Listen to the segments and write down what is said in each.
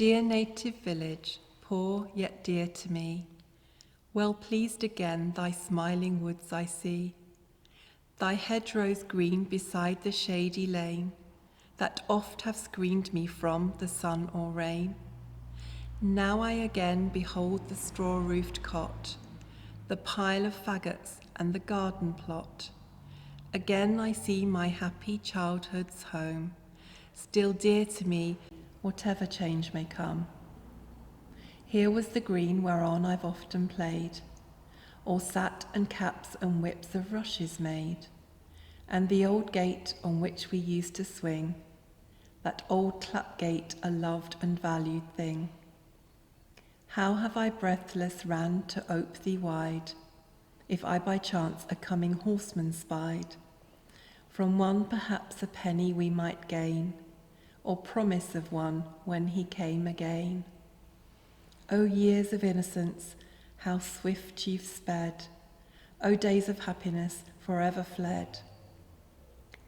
Dear native village, poor yet dear to me, well pleased again thy smiling woods I see, thy hedgerows green beside the shady lane, that oft have screened me from the sun or rain. Now I again behold the straw-roofed cot, the pile of faggots and the garden plot. Again I see my happy childhood's home, still dear to me, whatever change may come. Here was the green whereon I've often played, or sat and caps and whips of rushes made, and the old gate on which we used to swing, that old clap gate, a loved and valued thing. How have I breathless ran to ope thee wide, if I by chance a coming horseman spied, from one perhaps a penny we might gain, or promise of one when he came again. O years of innocence, how swift you've sped, O days of happiness forever fled.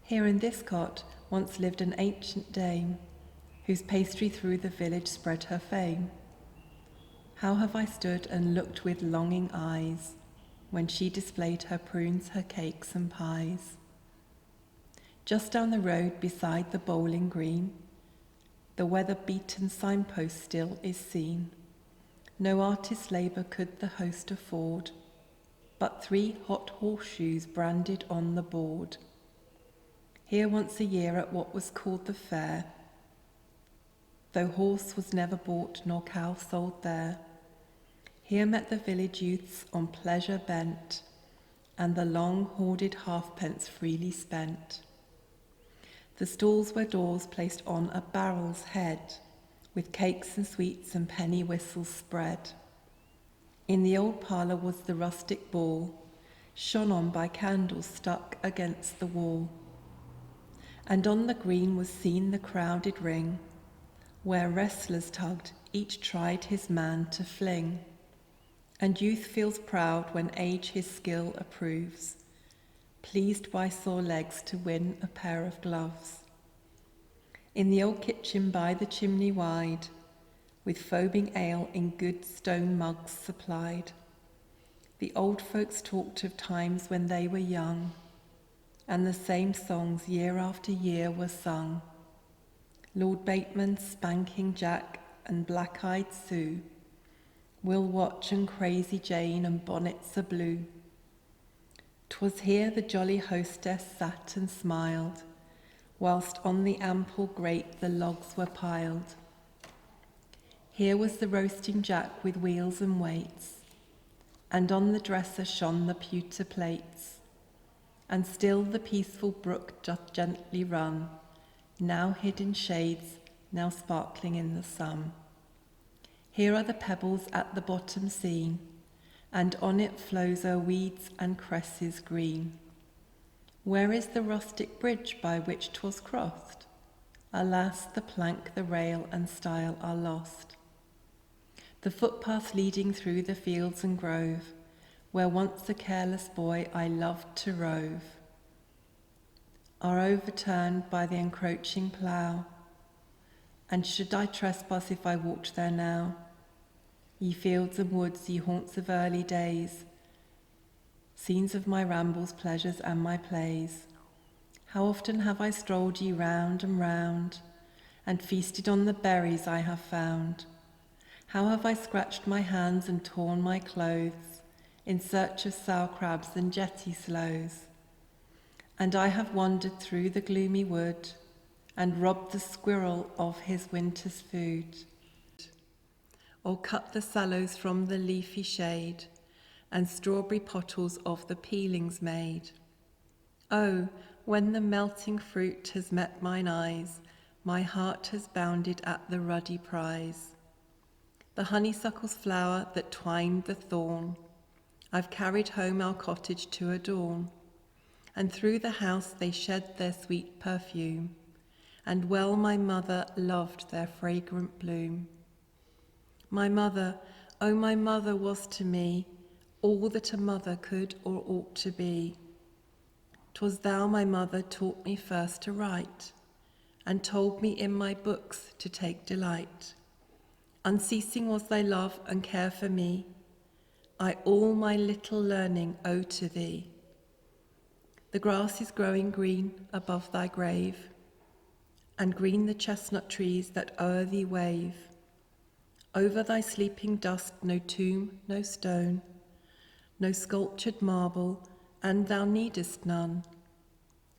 Here in this cot once lived an ancient dame, whose pastry through the village spread her fame. How have I stood and looked with longing eyes, when she displayed her prunes, her cakes and pies. Just down the road beside the bowling green, the weather-beaten signpost still is seen. No artist's labour could the host afford, but 3 hot horseshoes branded on the board. Here once a year at what was called the fair, though horse was never bought nor cow sold there, here met the village youths on pleasure bent, and the long hoarded halfpence freely spent. The stalls were doors placed on a barrel's head, with cakes and sweets and penny whistles spread. In the old parlour was the rustic ball, shone on by candles stuck against the wall. And on the green was seen the crowded ring, where wrestlers tugged, each tried his man to fling. And youth feels proud when age his skill approves, pleased by sore legs to win a pair of gloves. In the old kitchen by the chimney wide, with foaming ale in good stone mugs supplied, the old folks talked of times when they were young, and the same songs year after year were sung. Lord Bateman, Spanking Jack, and Black-eyed Sue, Will Watch and Crazy Jane and Bonnets a Blue. 'Twas here the jolly hostess sat and smiled, whilst on the ample grate the logs were piled. Here was the roasting jack with wheels and weights, and on the dresser shone the pewter plates. And still the peaceful brook doth gently run, now hid in shades, now sparkling in the sun. Here are the pebbles at the bottom seen, and on it flows o'er weeds and cresses green. Where is the rustic bridge by which 'twas crossed? Alas, the plank, the rail, and stile are lost. The footpaths leading through the fields and grove, where once a careless boy I loved to rove, are overturned by the encroaching plough. And should I trespass if I walked there now? Ye fields and woods, ye haunts of early days, scenes of my rambles, pleasures, and my plays, how often have I strolled ye round and round, and feasted on the berries I have found. How have I scratched my hands and torn my clothes, in search of sour crabs and jetty sloes. And I have wandered through the gloomy wood, and robbed the squirrel of his winter's food, or cut the sallows from the leafy shade, and strawberry pottles of the peelings made. Oh, when the melting fruit has met mine eyes, my heart has bounded at the ruddy prize. The honeysuckle's flower that twined the thorn, I've carried home our cottage to adorn, and through the house they shed their sweet perfume, and well my mother loved their fragrant bloom. My mother, oh my mother was to me all that a mother could or ought to be. 'Twas thou, my mother, taught me first to write, and told me in my books to take delight. Unceasing was thy love and care for me. I all my little learning owe to thee. The grass is growing green above thy grave, and green the chestnut trees that o'er thee wave. Over thy sleeping dust no tomb, no stone, no sculptured marble, and thou needest none.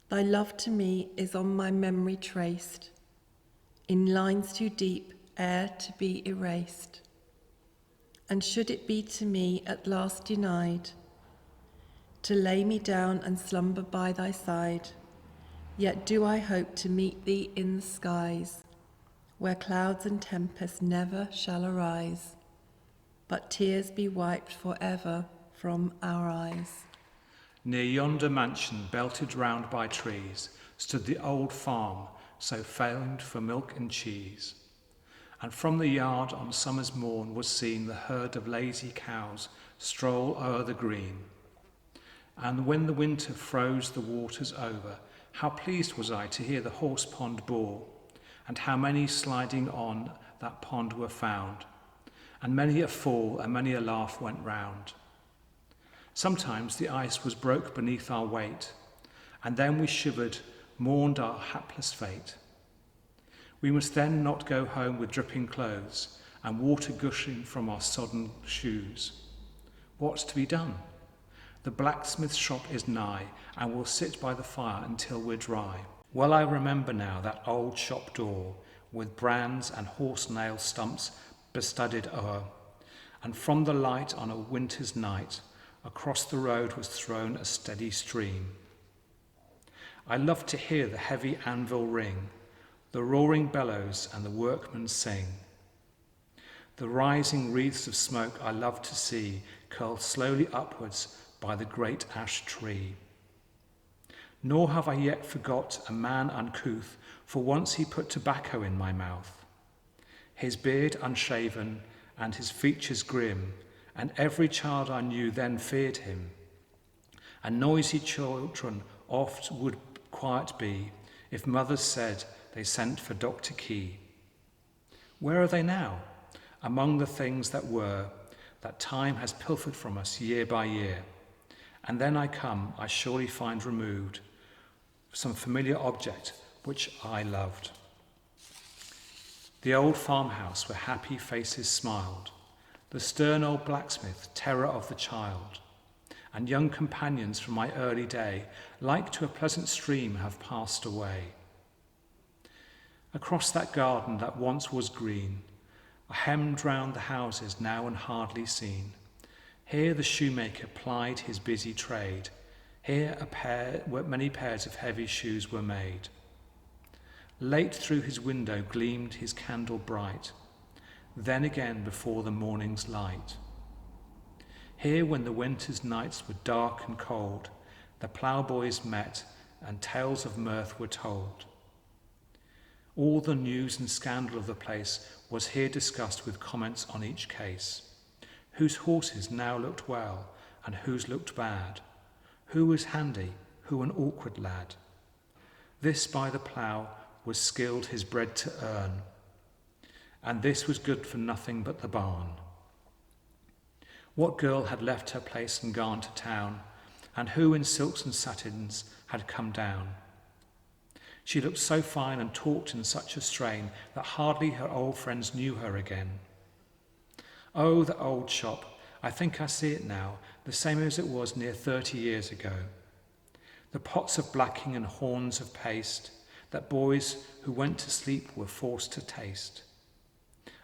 Thy love to me is on my memory traced, in lines too deep e'er to be erased. And should it be to me at last denied, to lay me down and slumber by thy side, yet do I hope to meet thee in the skies, where clouds and tempests never shall arise, but tears be wiped for ever from our eyes. Near yonder mansion, belted round by trees, stood the old farm, so famed for milk and cheese. And from the yard on summer's morn was seen the herd of lazy cows stroll o'er the green. And when the winter froze the waters over, how pleased was I to hear the horse pond bawl, and how many sliding on that pond were found, and many a fall and many a laugh went round. Sometimes the ice was broke beneath our weight, and then we shivered, mourned our hapless fate. We must then not go home with dripping clothes, and water gushing from our sodden shoes. What's to be done? The blacksmith's shop is nigh, and we'll sit by the fire until we're dry. Well I remember now that old shop door, with brands and horse nail stumps bestudded o'er, and from the light on a winter's night, across the road was thrown a steady stream. I loved to hear the heavy anvil ring, the roaring bellows and the workmen sing. The rising wreaths of smoke I loved to see curl slowly upwards by the great ash tree. Nor have I yet forgot a man uncouth, for once he put tobacco in my mouth. His beard unshaven and his features grim, and every child I knew then feared him. And noisy children oft would quiet be, if mothers said they sent for Dr. Key. Where are they now? Among the things that were, that time has pilfered from us year by year. And then I come, I surely find removed some familiar object which I loved. The old farmhouse where happy faces smiled, the stern old blacksmith, terror of the child, and young companions from my early day, like to a pleasant stream, have passed away. Across that garden that once was green, hemmed round the houses now and hardly seen, here the shoemaker plied his busy trade, here many pairs of heavy shoes were made. Late through his window gleamed his candle bright, then again before the morning's light. Here when the winter's nights were dark and cold, the ploughboys met and tales of mirth were told. All the news and scandal of the place was here discussed with comments on each case. Whose horses now looked well and whose looked bad, who was handy, who an awkward lad. This by the plough was skilled his bread to earn, and this was good for nothing but the barn. What girl had left her place and gone to town, and who in silks and satins had come down? She looked so fine and talked in such a strain that hardly her old friends knew her again. Oh, the old shop, I think I see it now, the same as it was near 30 years ago. The pots of blacking and horns of paste that boys who went to sleep were forced to taste.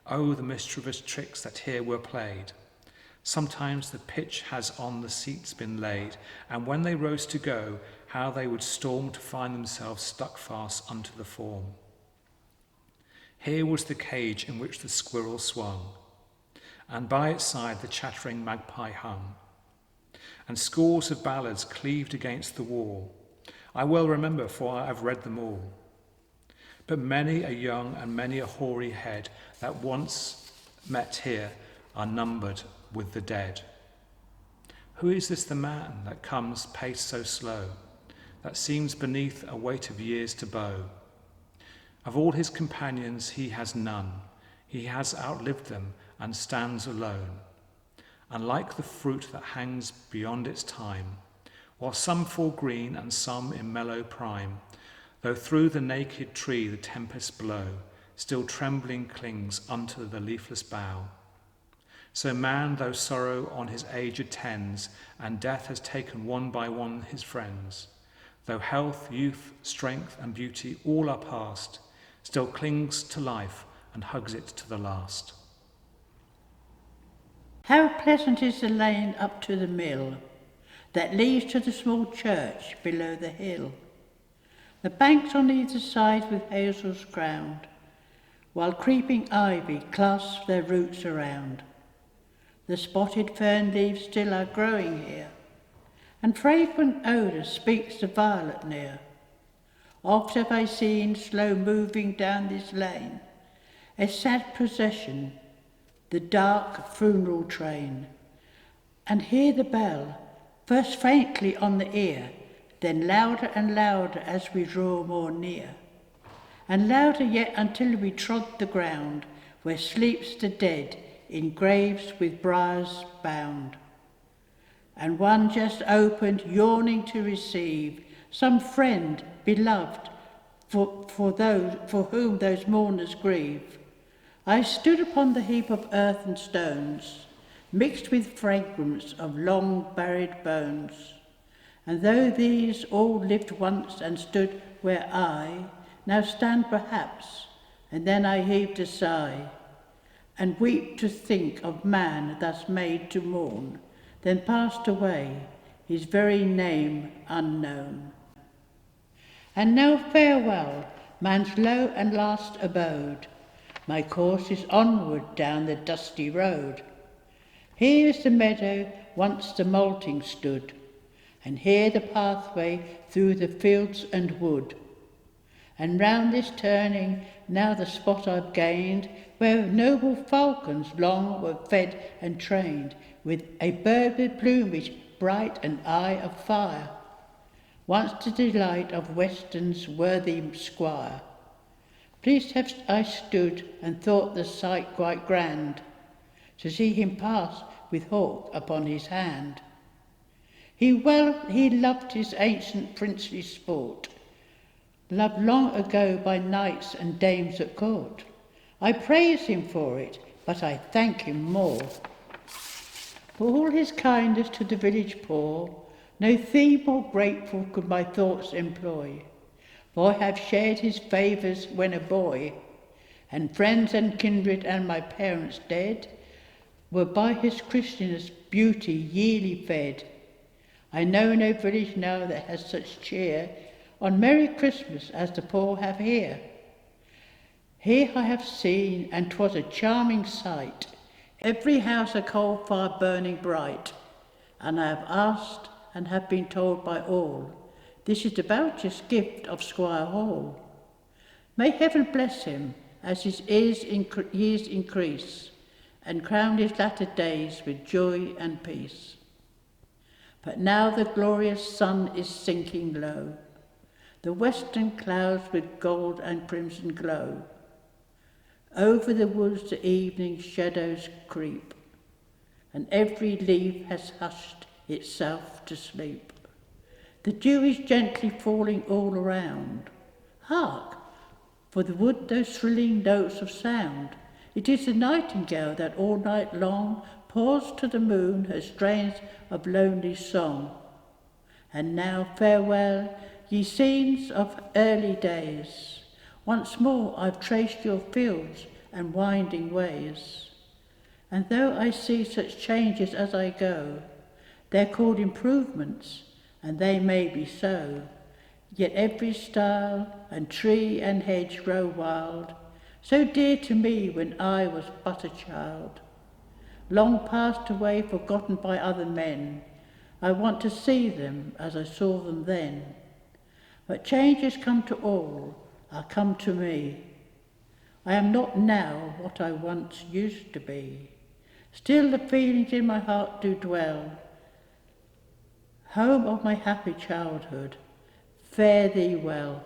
Oh, the mischievous tricks that here were played. Sometimes the pitch has on the seats been laid, and when they rose to go, how they would storm to find themselves stuck fast unto the form. Here was the cage in which the squirrel swung, and by its side the chattering magpie hung, and scores of ballads cleaved against the wall. I well remember, for I have read them all. But many a young and many a hoary head that once met here are numbered with the dead. Who is this the man that comes pace so slow, that seems beneath a weight of years to bow? Of all his companions he has none, He has outlived them and stands alone. And like the fruit that hangs beyond its time, while some fall green and some in mellow prime, though through the naked tree the tempests blow, still trembling clings unto the leafless bough. So man, though sorrow on his age attends, and death has taken one by one his friends, though health, youth, strength, and beauty all are past, still clings to life and hugs it to the last. How pleasant is the lane up to the mill, that leads to the small church below the hill. The banks on either side with hazels crowned, while creeping ivy clasps their roots around. The spotted fern leaves still are growing here, and fragrant odour speaks the violet near. Oft have I seen, slow moving down this lane, a sad procession, the dark funeral train, and hear the bell, first faintly on the ear, then louder and louder as we draw more near, and louder yet until we trod the ground where sleeps the dead in graves with briars bound. And one just opened, yawning to receive some friend beloved for whom those mourners grieve. I stood upon the heap of earth and stones, mixed with fragrance of long buried bones. And though these all lived once and stood where I now stand perhaps, and then I heaved a sigh, and weep to think of man thus made to mourn, then passed away, his very name unknown. And now farewell, man's low and last abode. My course is onward down the dusty road. Here is the meadow once the malting stood, and here the pathway through the fields and wood. And round this turning now the spot I've gained, where noble falcons long were fed and trained, with a bird with plumage bright and eye of fire, once the delight of Weston's worthy squire. Pleased have I stood and thought the sight quite grand, to see him pass with hawk upon his hand. He loved his ancient princely sport, loved long ago by knights and dames at court. I praise him for it, but I thank him more for all his kindness to the village poor. No theme more grateful could my thoughts employ, for I have shared his favours when a boy, and friends and kindred and my parents dead were by his Christian's beauty yearly fed. I know no village now that has such cheer on merry Christmas as the poor have here. Here I have seen, and 'twas a charming sight, every house a coal fire burning bright, and I have asked and have been told by all, this is the bounteous gift of Squire Hall. May heaven bless him as his years increase, and crown his latter days with joy and peace. But now the glorious sun is sinking low, the western clouds with gold and crimson glow. Over the woods the evening shadows creep, and every leaf has hushed itself to sleep. The dew is gently falling all around. Hark! For the wood those thrilling notes of sound. It is the nightingale that all night long pours to the moon her strains of lonely song. And now farewell, ye scenes of early days. Once more I've traced your fields and winding ways. And though I see such changes as I go, they're called improvements, and they may be so. Yet every stile and tree and hedge grow wild, so dear to me when I was but a child. Long passed away, forgotten by other men, I want to see them as I saw them then. But changes come to all, are come to me. I am not now what I once used to be. Still the feelings in my heart do dwell. Home of my happy childhood, fare thee well.